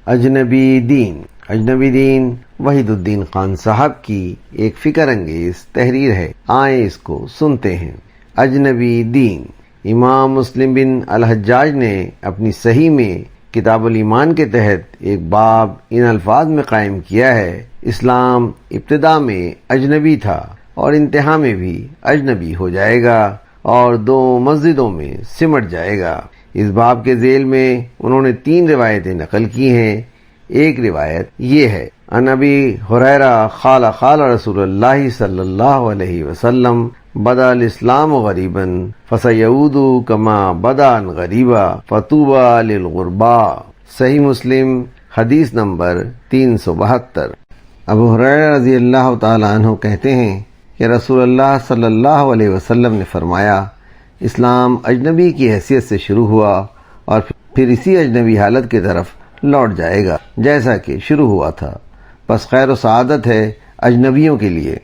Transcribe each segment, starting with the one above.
اجنبی دین۔ اجنبی دین وحید الدین خان صاحب کی ایک فکر انگیز تحریر ہے، آئیں اس کو سنتے ہیں۔ اجنبی دین۔ امام مسلم بن الحجاج نے اپنی صحیح میں کتاب الایمان کے تحت ایک باب ان الفاظ میں قائم کیا ہے: اسلام ابتدا میں اجنبی تھا اور انتہا میں بھی اجنبی ہو جائے گا اور دو مسجدوں میں سمٹ جائے گا۔ اس باب کے ذیل میں انہوں نے 3 روایتیں نقل کی ہیں۔ ایک روایت یہ ہے: عن ابی ہریرہ قال قال رسول اللہ صلی اللہ علیہ وسلم بدأ الاسلام غریبا فسیعود کما بدأ غریبا فطوبی للغرباء۔ صحیح مسلم حدیث نمبر 372۔ ابو ہریرہ رضی اللہ تعالی عنہ کہتے ہیں کہ رسول اللہ صلی اللہ علیہ وسلم نے فرمایا، اسلام اجنبی کی حیثیت سے شروع ہوا اور پھر اسی اجنبی حالت کی طرف لوٹ جائے گا جیسا کہ شروع ہوا تھا۔ بس خیر و سعادت ہے اجنبیوں کے لیے۔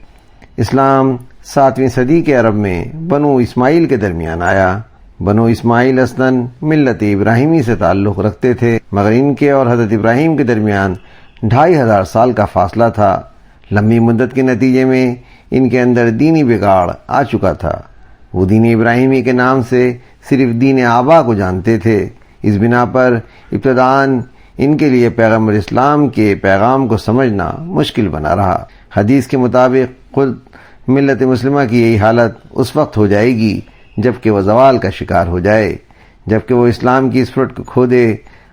اسلام 7ویں صدی کے عرب میں بنو اسماعیل کے درمیان آیا۔ بنو اسماعیل اصلاً ملت ابراہیمی سے تعلق رکھتے تھے، مگر ان کے اور حضرت ابراہیم کے درمیان 2500 سال کا فاصلہ تھا۔ لمبی مدت کے نتیجے میں ان کے اندر دینی بگاڑ آ چکا تھا۔ وہ دین ابراہیمی کے نام سے صرف دین آبا کو جانتے تھے۔ اس بنا پر ابتداً ان کے لیے پیغمبر اسلام کے پیغام کو سمجھنا مشکل بنا رہا۔ حدیث کے مطابق خود ملت مسلمہ کی یہی حالت اس وقت ہو جائے گی جب کہ وہ زوال کا شکار ہو جائے، جب کہ وہ اسلام کی اسپرٹ کو کھو دے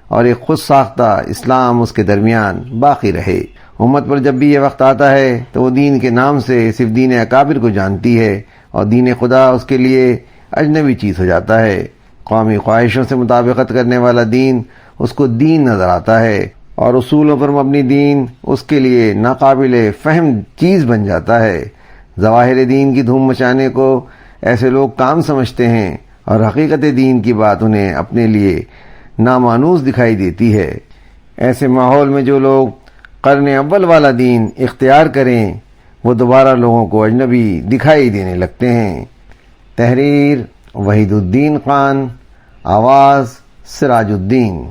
اور ایک خود ساختہ اسلام اس کے درمیان باقی رہے۔ امت پر جب بھی یہ وقت آتا ہے تو وہ دین کے نام سے صرف دین اکابر کو جانتی ہے اور دین خدا اس کے لیے اجنبی چیز ہو جاتا ہے۔ قومی خواہشوں سے مطابقت کرنے والا دین اس کو دین نظر آتا ہے اور اصولوں پر مبنی دین اس کے لیے ناقابل فہم چیز بن جاتا ہے۔ ظواہر دین کی دھوم مچانے کو ایسے لوگ کام سمجھتے ہیں اور حقیقت دین کی بات انہیں اپنے لیے نامانوس دکھائی دیتی ہے۔ ایسے ماحول میں جو لوگ قرن اول والا دین اختیار کریں وہ دوبارہ لوگوں کو اجنبی دکھائی دینے لگتے ہیں۔ تحریر وحید الدین خان، آواز سراج الدین۔